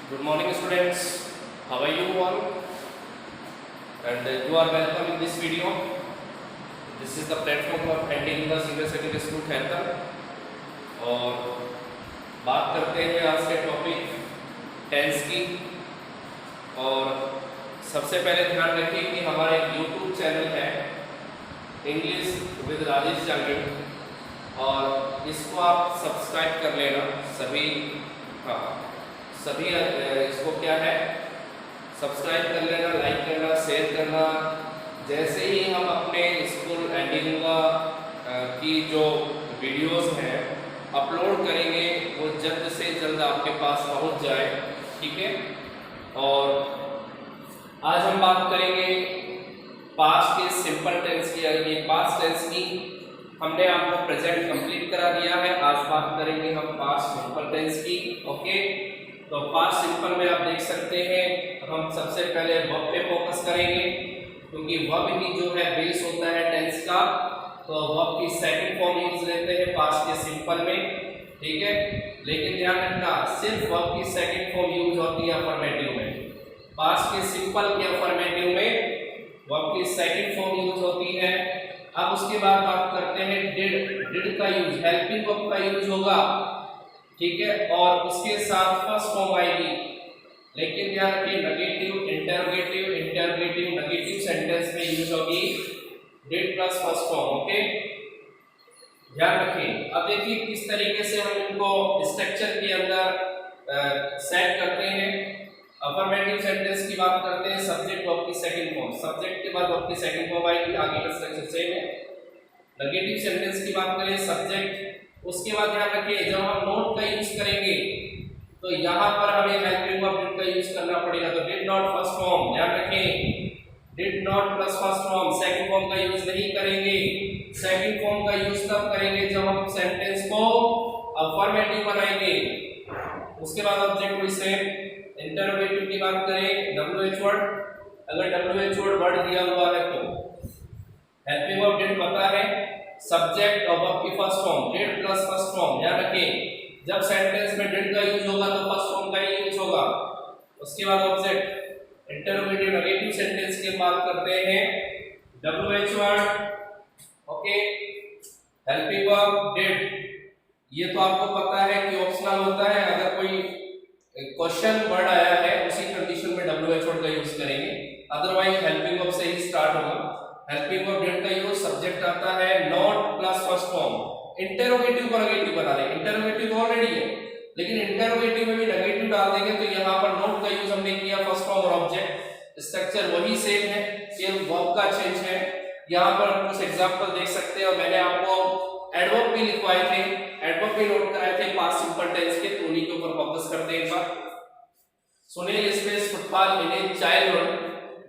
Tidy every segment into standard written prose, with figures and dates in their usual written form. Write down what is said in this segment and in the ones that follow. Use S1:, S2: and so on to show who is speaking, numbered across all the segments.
S1: Good morning, students. How are you all? And you are welcome in this video. This is the platform of attending the senior secondary school खैरतर और बात करते हैं आज के topic tense की। और सबसे पहले ध्यान रखिए कि हमारा एक YouTube चैनल है इंग्लिश विद राजेश जांगड़, और इसको आप सब्सक्राइब कर लेना सभी। हाँ, सभी इसको क्या है, सब्सक्राइब कर लेना, लाइक करना, शेयर करना। जैसे ही हम अपने स्कूल एंडिंग की जो वीडियोस हैं अपलोड करेंगे वो जल्द से जल्द आपके पास पहुंच जाए, ठीक है। और आज हम बात करेंगे पास्ट के सिंपल टेंस की, यानी पास्ट टेंस की हमने आपको प्रेजेंट कंप्लीट करा दिया है। आज बात करेंगे हम पास्ट सिंपल टेंस की, ओके। तो पास्ट सिंपल में आप देख सकते हैं हम सबसे पहले वर्ब पे फोकस करेंगे, क्योंकि वर्ब ही जो है बेस होता है टेंस का। तो वर्ब की सेकंड फॉर्म यूज लेते हैं पास्ट के सिंपल में, ठीक है। लेकिन ध्यान रखना, सिर्फ वर्ब की सेकंड फॉर्म यूज होती है अफर्मेटिव में। पास्ट के सिंपल के अफर्मेटिव में वर्ब की सेकंड फॉर्म यूज होती है। अब उसके बाद बात करते हैं डिड का यूज, हेल्पिंग वर्ब का यूज होगा, ठीक है। और उसके साथ फर्स्ट फॉर्म आएगी। लेकिन ध्यान रखिए नेगेटिव, इंटरोगेटिव, नेगेटिव सेंटेंस में यूज होगी did plus first form, okay. ध्यान रखिए। अब देखिए किस तरीके से हम इनको स्ट्रक्चर के अंदर सेट करते हैं। अफर्मेटिव सेंटेंस की बात करते हैं, सब्जेक्ट वर्ब की सेकंड फॉर्म, सब्जेक्ट के बाद वर्ब की सेकंड फॉर्म आएगी, आगे का स्ट्रक्चर सेम है। नेगेटिव सेंटेंस की बात करें, सब्जेक्ट, उसके बाद ध्यान रखिए जब हम नोट का यूज करेंगे तो यहाँ पर हमें हेल्पिंग वर्ब डिड का यूज करना पड़ेगा। तो डिड नॉट फर्स्ट फॉर्म, ध्यान रखें did not plus first form, second form का यूज नहीं करेंगे। सेकंड फॉर्म का यूज तब करेंगे जब हम सेंटेंस को अफर्मेटिव बनाएंगे। उसके बाद ऑब्जेक्ट कोई सेम। इंटरोगेटिव की बात करें, WH वर्ड, अगर WH वर्ड दिया हुआ है तो हेल्पिंग वर्ब डिड पता है, सब्जेक्ट और वर्ब की first form did plus first form. ध्यान रखें जब सेंटेंस में डिड का यूज होगा तो फर्स्ट फॉर्म का ही यूज होगा। उसके बाद ऑब्जेक्ट। इंटरोगेटिव नेगेटिव सेंटेंस की बात करते हैं, WH word, okay, helping verb did. ये तो आपको पता है कि ऑप्शनल होता है, अगर कोई क्वेश्चन वर्ड आया है उसी कंडीशन में WH वर्ड का यूज करेंगे, अदरवाइज हेल्पिंग वर्ब से ही स्टार्ट होगा। हेल्पिंग वर्ब डिड का यूज, सब्जेक्ट आता है not plus first form. Interrogative को नेगेटिव बना देंगे, इंटरोगेटिव तो ऑलरेडी है लेकिन इंटरोगेटिव में भी नेगेटिव डाल देंगे तो यहाँ पर नॉट का यूज हमने किया फर्स्ट फॉर्म और ऑब्जेक्ट। स्ट्रक्चर वही सेम है, केवल वर्ब का चेंज है। यहाँ पर हम कुछ एग्जांपल देख सकते हैं और मैंने आपको एडवर्ब भी लिखवाए थे, एडवर्ब भी नोट कराए थे पास्ट सिंपल टेंस के, तो उन्हीं के ऊपर फोकस करते हैं एक बार। Sunil space football in a childhood,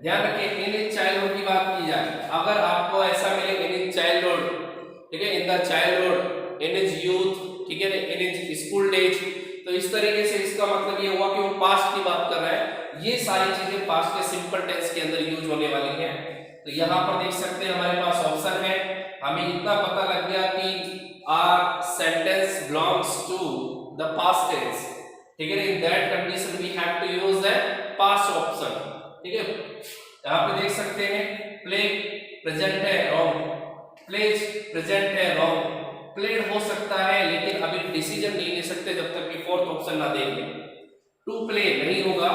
S1: ध्यान रखिए इन ए चाइल्डहुड की बात की जाए, अगर आपको ऐसा मिले इन ए चाइल्डहुड, ठीक है, in the childhood, in his youth, ठीक है, इन हिज स्कूल डेज, तो इस तरीके से इसका मतलब ये हुआ कि वो पास्ट की बात कर रहा है। ये सारी चीजें पास्ट के सिंपल टेंस के अंदर यूज होने वाली हैं। तो यहाँ पर देख सकते हैं हमारे पास ऑप्शन है, हमें इतना पता लग गया कि our sentence belongs to the past tense, ठीक है। In that condition we have to use the past option, ठीक है। यहाँ पे देख सकते हैं प्ले प्रेजेंट है, रॉन्ग, प्लेज प्रेजेंट है, रॉन्ग, प्लेड हो सकता है लेकिन अभी डिसीजन नहीं ले सकते जब तक कि फोर्थ ऑप्शन ना देंगे। टू प्ले नहीं होगा,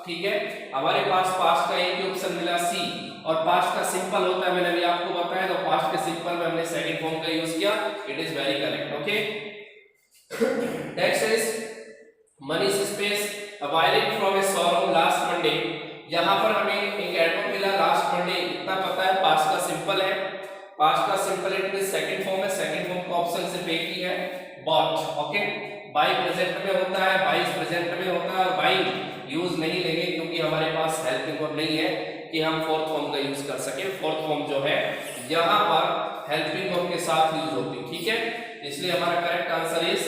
S1: ठीक है। हमारे पास पास्ट का एक ही ऑप्शन मिला सी, और पास्ट का सिंपल होता है, मैंने अभी आपको बताया। तो पास्ट के सिंपल में हमने सेकंड फॉर्म का यूज किया, it is very correct, okay. Next is Manish space violet from a sorrow last Monday. यहाँ पर हमें एक एडवर्ब मिला लास्ट मंडे, इतना पता है पास्ट का सिंपल है। पास्ट का सिंपल इट में सेकंड फॉर्म है, सेकंड फॉर्म का ऑप्शन सिर्फ एक ही है, बॉट, ओके। बाई प्रेजेंट में होता है, बाइस प्रेजेंट में होता है, और बाई यूज नहीं लेंगे क्योंकि हमारे पास हेल्पिंग वर्ब नहीं है कि हम फोर्थ फॉर्म का यूज कर सके। फोर्थ फॉर्म जो है यहाँ पर हेल्पिंग वर्ब के साथ यूज होती है, ठीक है, इसलिए हमारा करेक्ट आंसर इज।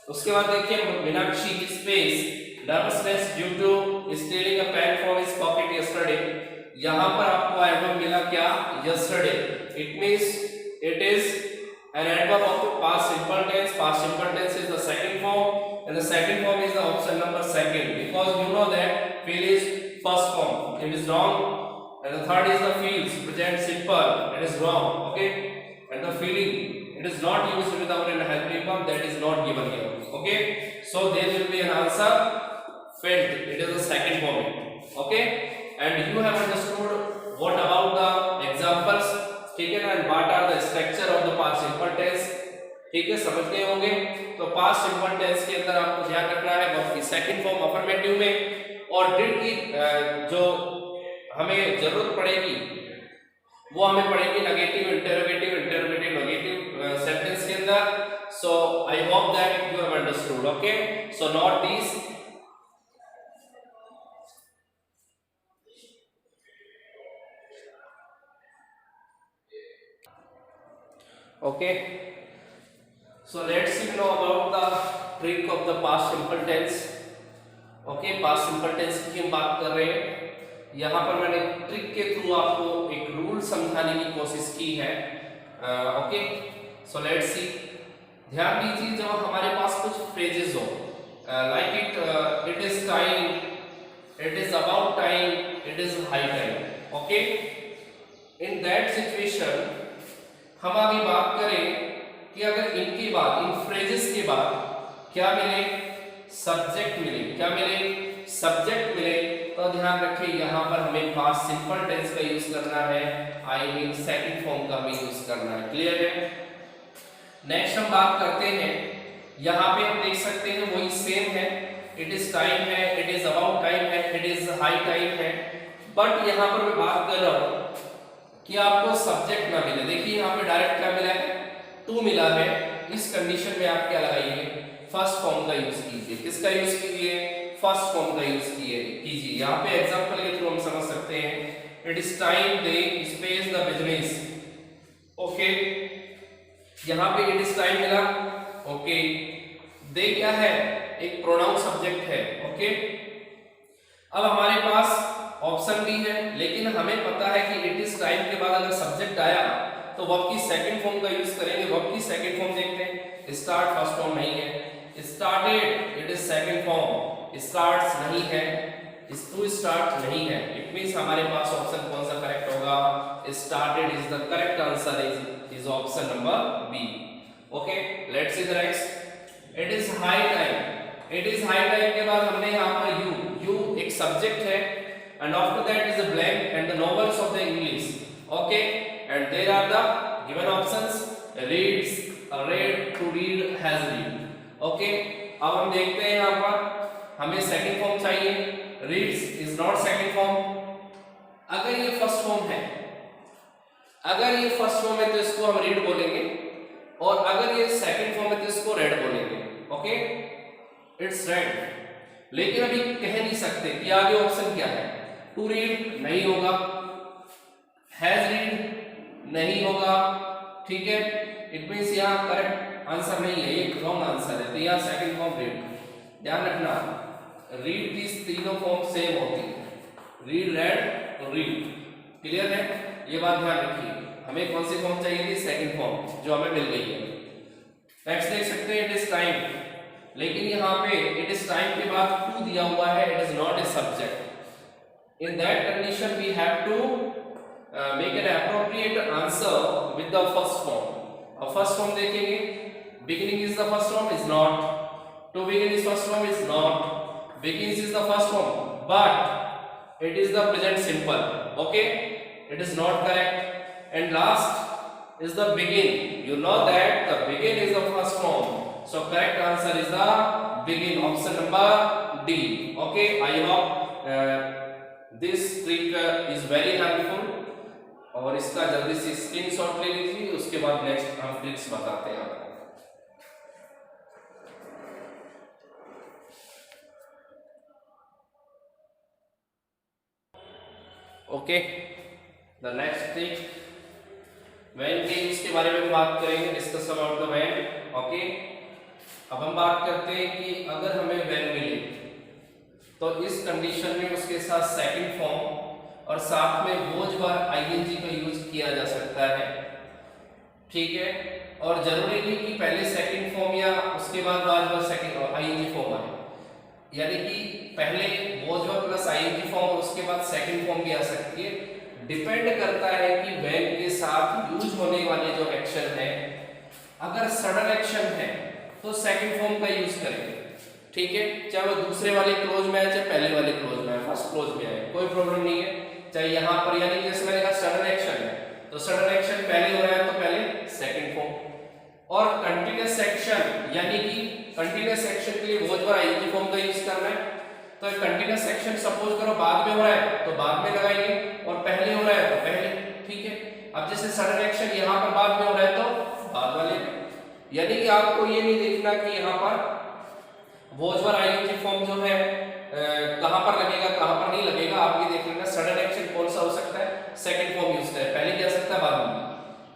S1: उसके बाद देखिए Meenakshi space nervousness due to stealing a pen from his pocket yesterday. यहाँ पर आपको एडवर्ब मिला क्या, yesterday, it means it is an adverb of the past simple tense. Past simple tense is the second form and the second form is the option number second, because you know that feel is first form, it is wrong. And the third is the feels, present simple, it is wrong. Okay, and the feeling, it is not used without an helping verb, that is not given here. Okay, so there will be an answer felt, it is the second form. Okay, and you have understood what about the examples, ठीक है ना, and what are the structure of the past simple tense, ठीक है, समझ गए होंगे। तो past simple tense के अंदर आपको ध्यान रखना है वर्ब की सेकंड फॉर्म अफर्मेटिव में, और डिड की जो हमें जरूरत पड़ेगी वो हमें पड़ेगी नेगेटिव इंटरोगेटिव नेगेटिव सेंटेंस के अंदर। So I hope that you have understood. Okay, so not this, okay, so let's see know about the trick of the past simple tense. Okay, past simple tense की हम बात कर रहे हैं। यहाँ पर मैंने ट्रिक के थ्रू आपको एक रूल समझाने की कोशिश की है। ओके, सो लेट्स सी, ध्यान दीजिए, जब हमारे पास कुछ फ्रेजेस हो like it is time, it is about time, it is high time. Okay, in that situation हम अभी बात करें कि अगर इनके बाद, इन फ्रेजेस के बाद क्या मिले, सब्जेक्ट मिले, क्या मिले, सब्जेक्ट मिले, तो ध्यान रखिए यहाँ पर हमें पास्ट सिंपल टेंस का यूज करना है, आई मीन सेकंड फॉर्म का भी यूज करना है। क्लियर है? नेक्स्ट हम बात करते हैं, यहाँ पे हम देख सकते हैं वही सेम है, इट इज टाइम है, इट इज अबाउट टाइम है, इट इज हाई टाइम है, बट यहाँ पर मैं बात कर रहा हूँ कि आपको सब्जेक्ट ना मिले। देखिए यहाँ पे डायरेक्ट क्या मिला है, टू मिला है। इस कंडीशन में आप क्या लगाइए, फर्स्ट फॉर्म का यूज कीजिए। किसका यूज कीजिए, फर्स्ट फॉर्म का यूज कीजिए। यहाँ पे एग्जांपल के थ्रू हम समझ सकते हैं, it is time there space the business. Okay, यहाँ पे इट इज टाइम मिला। ओके, दे क्या है, एक प्रोनाउन सब्जेक्ट है। ओके, अब हमारे पास ऑप्शन भी है, लेकिन हमें पता है कि इट इज टाइम के बाद अगर सब्जेक्ट आया तो वर्ब की सेकंड फॉर्म का यूज करेंगे। वर्ब की सेकंड फॉर्म देखते हैं, स्टार्ट फर्स्ट फॉर्म नहीं है, started it is second form, starts नहीं है, टू स्टार्ट नहीं है। इट मींस हमारे पास ऑप्शन कौन सा करेक्ट होगा, started is the correct answer, is option number B. Okay, let's see the next, it is high time. It is high time के बाद हमने यहाँ पर यू एक सब्जेक्ट है, and after that is a blank and the novels of the English. Okay, and there are the given options, reads, read, to read, has read. Okay, अब हम देखते हैं यहाँ पर हमें सेकंड फॉर्म चाहिए, reads is not second form। अगर ये फर्स्ट फॉर्म है, अगर ये फर्स्ट फॉर्म है तो इसको हम read बोलेंगे, और अगर ये सेकंड फॉर्म है तो इसको read बोलेंगे। Okay, it's read। लेकिन अभी कह नहीं सकते कि आगे ऑप्शन क्या है, टू रीड नहीं होगा, हैज रीड नहीं होगा। ठीक है, इट मींस यहाँ करेक्ट आंसर नहीं है, ये रॉन्ग आंसर है, तो यहाँ सेकंड फॉर्म रीड। ध्यान रखना, रीड की तीनों फॉर्म सेम होती है, रीड, रेड, रीड। क्लियर है? ये बात ध्यान रखिए। हमें कौन सी फॉर्म चाहिए थी, सेकंड फॉर्म, जो हमें मिल गई है। नेक्स्ट देख सकते हैं, इट इज टाइम, लेकिन यहाँ पे इट इज टाइम के बाद टू दिया हुआ है, it is not a subject. In that condition we have to make an appropriate answer with the first form. अब first form देखेंगे, beginning is the first form, is not, to begin is first form, is not, begins is the first form, but it is the present simple. Okay, it is not correct. And last is the begin. You know that the begin is the first form, so correct answer is the begin, option number D. Okay, I hope this trick is very helpful, और इसका जल्दी से screenshot ले लीजिए, उसके बाद next हम tricks बताते हैं आपको। Okay, the next trick, when के यूज के बारे में बात करेंगे, discuss about the when. Okay, अब हम बात करते हैं कि अगर हमें व्हेन मिले तो इस कंडीशन में उसके साथ सेकंड फॉर्म और साथ में बोझ बार आईएनजी का यूज किया जा सकता है। ठीक है, और जरूरी नहीं कि पहले सेकंड फॉर्म या उसके बाद बार सेकंड आईएनजी फॉर्म यानी कि पहले was verb plus ING form और उसके बाद सेकंड फॉर्म भी आ सकती है। डिपेंड करता है कि व्हेन के साथ यूज होने वाले जो एक्शन है, अगर सडन एक्शन है तो सेकंड फॉर्म का यूज करेंगे, ठीक है। चाहे वो दूसरे वाले क्लोज में आए, चाहे पहले वाले क्लोज में आए, फर्स्ट क्लोज में आए, कोई प्रॉब्लम नहीं है। चाहे यहाँ पर यानी कि जैसे मैंने कहा सडन एक्शन है तो सडन एक्शन पहले हो रहा है तो पहले सेकंड फॉर्म, और कंटीन्यूअस एक्शन यानी कि कंटीन्यूअस एक्शन के लिए वॉज वर्ब आईएनजी फॉर्म का यूज करना है। तो कंटीन्यूअस एक्शन सपोज करो बाद में हो रहा है तो बाद में लगाएंगे, और पहले हो रहा है तो पहले, ठीक है। अब जैसे सडन एक्शन यहाँ पर बाद में हो रहा है तो बाद वाले, यानी कि आपको ये नहीं देखना कि यहाँ पर वॉज वर्ब आईएनजी फॉर्म जो है कहां पर लगेगा कहां पर नहीं लगेगा। आप ये देख लेना सडन एक्शन कौन सा हो सकता है, सेकंड फॉर्म यूज करें, पहले भी आ सकता है बाद में।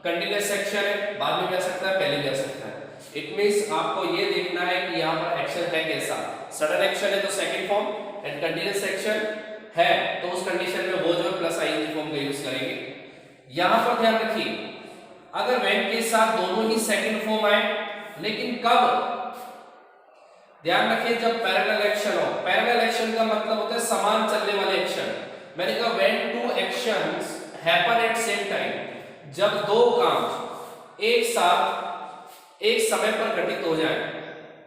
S1: कंटीन्यूअस एक्शन है बाद में भी आ सकता है पहले भी आ सकता है। इट मींस आपको ये देखना है कि यहाँ पर एक्शन है कैसा, सडन एक्शन है तो second form, and continuous action है तो उस कंडीशन में was verb plus ING form का यूज करेंगे। यहां पर ध्यान रखिए अगर व्हेन के साथ दोनों ही सेकंड फॉर्म आए, लेकिन कब, ध्यान रखिए जब पैरेलल एक्शन हो। पैरेलल एक्शन का मतलब होता है समान चलने वाले एक्शन। मैंने कहा when two actions happen at same time, जब दो काम एक साथ एक समय पर घटित हो जाए,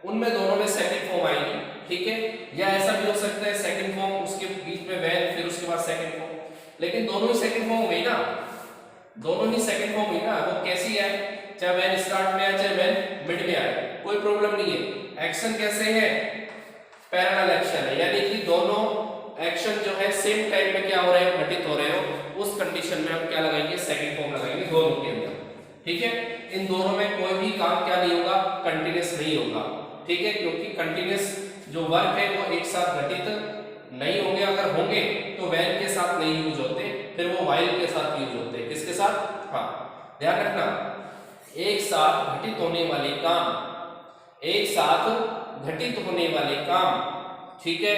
S1: उनमें दोनों में सेकंड फॉर्म आएगी, ठीक है। या ऐसा भी हो सकता है सेकंड फॉर्म उसके बीच में व्हेन फिर उसके बाद सेकंड फॉर्म, लेकिन दोनों ही सेकंड फॉर्म हुई ना, दोनों ही सेकंड फॉर्म हुई ना। वो कैसी है, चाहे व्हेन स्टार्ट में आए चाहे व्हेन मिड में आए, कोई प्रॉब्लम नहीं है। एक्शन कैसे है, पैरेलल एक्शन है, यानी कि दोनों एक्शन जो है सेम टाइम में क्या हो रहे हैं, घटित हो रहे हो, उस कंडीशन में हम क्या लगाएंगे, सेकंड फॉर्म लगाएंगे दोनों के अंदर, ठीक है। इन दोनों में कोई भी काम क्या नहीं होगा, कंटीन्यूअस नहीं होगा, ठीक है, क्योंकि कंटीन्यूअस जो वर्ब है वो एक साथ घटित नहीं होंगे। अगर होंगे तो व्हेन के साथ नहीं यूज होते, फिर वो व्हाइल के साथ यूज होते हैं। किसके साथ, हाँ ध्यान रखना, एक साथ घटित होने वाले काम, एक साथ घटित होने वाले काम, ठीक है,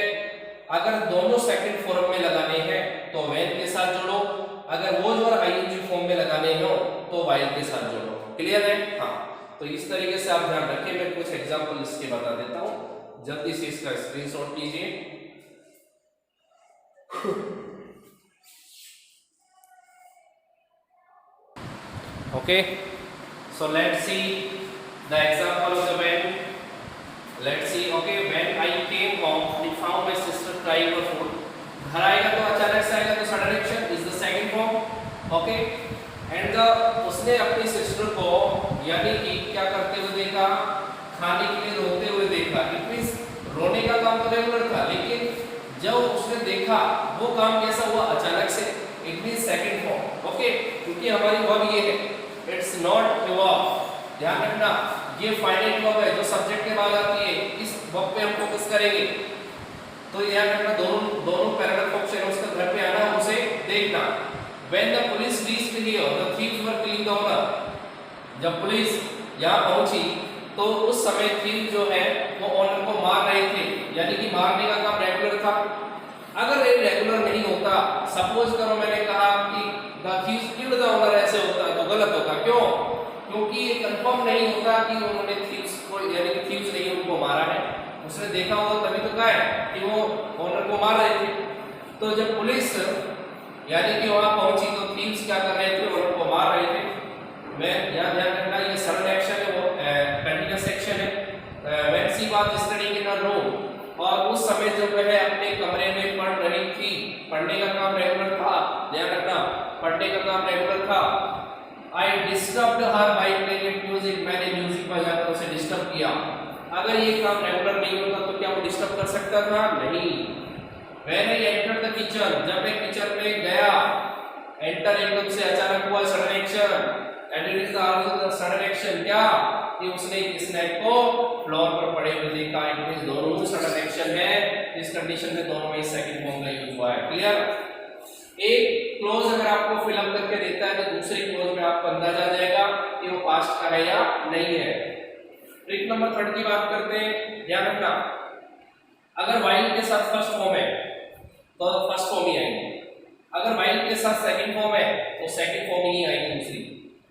S1: अगर दोनों सेकंड फॉर्म में लगाने हैं तो व्हेन के साथ जोड़ो, अगर वॉज वर्ब आईएनजी फॉर्म में लगाने हो तो व्हाइल के साथ जोड़ो। क्लियर है, हाँ। तो इस तरीके से आप ध्यान रखिए, मैं कुछ एग्जांपल इसके बता देता हूं, जल्दी से इसका स्क्रीनशॉट लीजिए। Okay, so let's see the example of the when. Let's see, okay, when I came home, I found my sister crying for food. घर आएगा तो अचानक से आएगा तो sudden action is the second form, okay. And उसने अपनी sister को यानी कि क्या करते हुए देखा, खाने के लिए रोते हुए देखा। इट मींस रोने का काम तो रेगुलर था, लेकिन जब उसने देखा वो काम कैसा हुआ, अचानक से, it means second form, okay. क्योंकि हमारी वर्ब ये है, इट्स नॉट ए वर्ब, ध्यान रखना ये फाइनाइट वर्ब है जो सब्जेक्ट के बाद आती है, इस वर्ब पे हम फोकस करेंगे। तो ध्यान रखना दोनों पैरेलल फंक्शन है, उसका घर पे आना, उसे देखना। When the police reached here, the thieves were killing the owner. जब पुलिस यहाँ पहुंची तो उस समय थीव जो है वो ओनर को मार रहे थे, यानी कि मारने का काम रेगुलर था। अगर ये रेगुलर नहीं होता, सपोज करो मैंने कहा कि the thieves killed the owner, ऐसे होता तो गलत होता। क्यों? क्योंकि ये कंफर्म नहीं होता कि उन्होंने थीव्स को, यानी कि थीव्स ने उनको मारा है। उसने देखा होगा तभी तो कहा है कि वो ओनर को मार रहे थे। तो जब पुलिस यानी कि वहां पहुंची तो थीव्स क्या कर रहे थे, ओनर को मार रहे थे। मैं ध्यान रखना ये सडन एक्शन है, वो कंटीन्यूअस एक्शन है। When she was studying in her room, और उस समय जब वह अपने कमरे में पढ़ रही थी, पढ़ने का काम रेगुलर था, ध्यान रखना पढ़ने का काम रेगुलर था। आई disturbed her by playing music, मैंने म्यूजिक बजाकर उसे डिस्टर्ब किया। अगर ये काम रेगुलर नहीं होता तो क्या वो डिस्टर्ब कर सकता था? नहीं। When I entered the kitchen, जब मैं किचन में गया, एंटर एकदम से अचानक हुआ sudden action, and it is the sudden action क्या कि उसने स्नैक को फ्लोर पर पड़े हुए देखा। इट मींस दोनों सडन एक्शन है, इस कंडीशन में दोनों में सेकंड फॉर्म का यूज हुआ है। क्लियर? एक क्लोज अगर आपको फिल अप करके देता है तो दूसरे क्लोज में आपको अंदाजा आ जाएगा कि वो पास्ट का है या नहीं है। ट्रिक नंबर 3 की बात करते हैं, ध्यान रखना अगर व्हाइल के साथ फर्स्ट फॉर्म है तो फर्स्ट फॉर्म ही आएगी, अगर व्हाइल के साथ सेकंड फॉर्म है तो सेकंड फॉर्म ही आएगी दूसरी।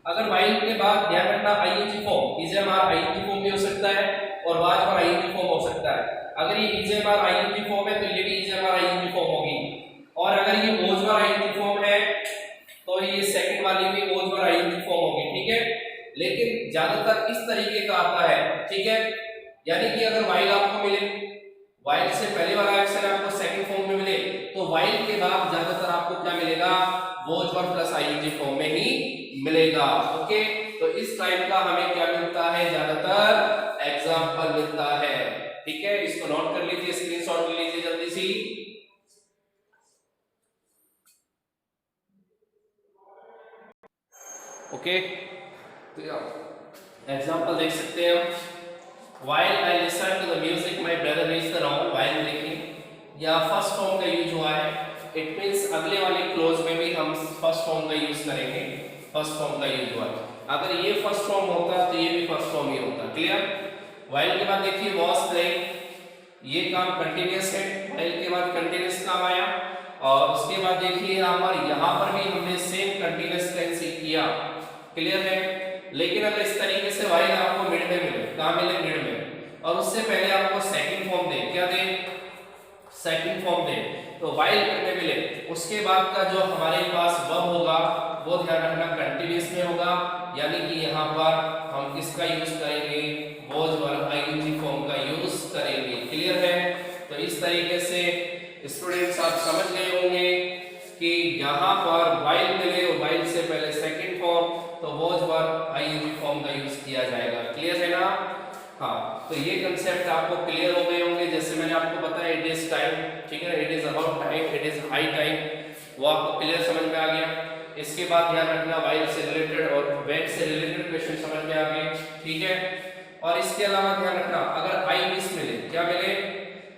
S1: अगर व्हाइल के बाद ध्यान रखना ING form, is am are ING form भी हो सकता है, और वाज वर आईएनजी फॉर्म हो सकता है। अगर ये is am are ING form है तो ये भी is am are ING form होगी, और अगर ये वॉज वर आईएनजी फॉर्म है तो ये सेकंड वाली भी वॉज वर आईएनजी फॉर्म होगी, ठीक है। लेकिन ज्यादातर इस तरीके का आता है, ठीक है। यानी कि अगर वाइल आपको मिले, वाइल से पहले वाला एक्शन आपको सेकंड फॉर्म में मिले, तो वाइल के बाद ज्यादातर आपको क्या मिलेगा, was verb plus ING form में ही मिलेगा। ओके, तो इस टाइप का हमें क्या मिलता है, ज्यादातर एग्जांपल मिलता है, ठीक है। इसको नोट कर लीजिए, स्क्रीनशॉट ले लीजिए जल्दी सी। ओके, तो एग्जांपल देख सकते हैं हम। While I listen to the music, my brother reached the round while drinking, या फर्स्ट फॉर्म का यूज हुआ है, इट मींस अगले वाले क्लोज में भी हम फर्स्ट फॉर्म का यूज करेंगे, फर्स्ट फॉर्म का यूज हुआ है। अगर ये फर्स्ट फॉर्म होता तो ये भी फर्स्ट फॉर्म ही होता, क्लियर। while के बाद देखिए was playing, ये काम कंटीन्यूअस है, while के बाद कंटीन्यूअस काम आया, और उसके बाद देखिए यहाँ पर भी हमने सेम कंटीन्यूअस टेंस ही किया, क्लियर है। लेकिन अगर इस तरीके से while आपको मिड में मिले, कहाँ मिले, मिड में, और उससे पहले आपको सेकंड फॉर्म दे, क्या दे, सेकंड फॉर्म दे, तो while में मिले, उसके बाद का जो हमारे पास वर्ब होगा वो ध्यान रखना कंटीन्यूअस में होगा, यानी कि यहाँ पर हम किसका यूज करेंगे, वॉज वर्ब आईएनजी फॉर्म का यूज करेंगे, क्लियर है। तो इस तरीके से स्टूडेंट्स आप समझ गए होंगे कि यहाँ पर while मिले और while से पहले सेकंड फॉर्म, तो वॉज वर्ब आईएनजी फॉर्म का यूज किया जाएगा, क्लियर है ना। हाँ, तो ये कंसेप्ट आपको क्लियर हो गए होंगे। जैसे मैंने आपको बताया इट इज टाइम, ठीक है, it is about time, it is high time, वो आपको क्लियर समझ में आ गया। इसके बाद ध्यान रखना while से रिलेटेड और when से रिलेटेड क्वेश्चन समझ में आ गए, ठीक है। और इसके अलावा ध्यान रखना अगर आई विश मिले, क्या मिले,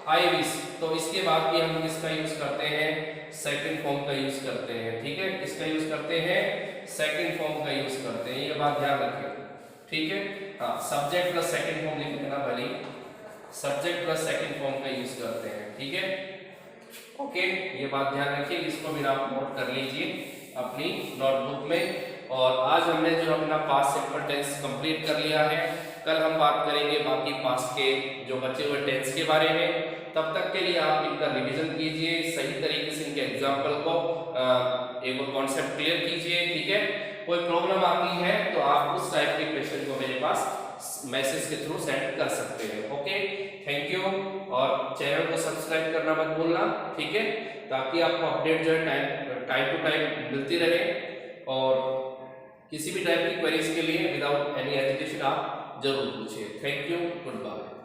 S1: आई विश, तो इसके बाद भी हम किसका यूज करते हैं, सेकंड फॉर्म का यूज करते हैं, ठीक है। किसका यूज करते हैं, सेकंड फॉर्म का यूज करते हैं, ये बात ध्यान रखें, ठीक है। हाँ, सब्जेक्ट प्लस सेकंड फॉर्म लिख देना भले, सब्जेक्ट प्लस सेकंड फॉर्म का यूज करते हैं, ठीक है। ओके, ये बात ध्यान रखिए, इसको भी आप नोट कर लीजिए अपनी नोटबुक में। और आज हमने जो अपना पास्ट सिंपल टेंस कंप्लीट कर लिया है, कल हम बात करेंगे बाकी पास्ट के जो बचे हुए टेंस के बारे में। तब तक के लिए आप इनका रिवीजन कीजिए, सही तरीके से इनके एग्जाम्पल को एक कॉन्सेप्ट क्लियर कीजिए, ठीक है। कोई प्रॉब्लम आती है तो आप उस टाइप के क्वेश्चन को मेरे पास मैसेज के थ्रू सेंड कर सकते हैं। ओके, थैंक यू, और चैनल को सब्सक्राइब करना मत भूलना, ठीक है, ताकि आपको अपडेट जो है टाइम टू टाइम मिलती रहे। और किसी भी टाइप की क्वेरीज के लिए विदाउट एनी हेजिटेशन आप जरूर पूछिए। Thank you, good bye.